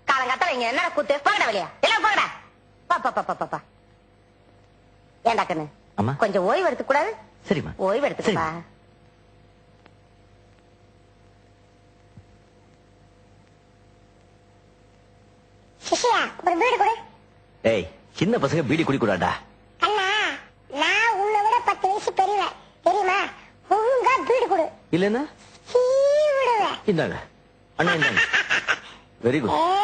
காலங்காத்தால இங்க என்ன கூத்து போங்கடா வெளியா எல்லாம் போங்கடா பாப்பா ஏண்டா கண்ணு கொஞ்சம் ஓய்வு எடுத்துக்க கூடாது? சரிம்மா ஓய்வு எடுத்துக்கப்பா. சிஷியா ஒரு பீடி கொடு. ஏய் சின்ன பசங்க பீடி குடிக்கூடாடா. அண்ணா நான் உன்னை விட 10 வயசு பெரியவன் தெரியுமா? ஒழுங்கா பீடி கொடு. இல்லன்னா சீ விடுவேன். இந்தாங்க அண்ணா இந்தாங்க. Very good.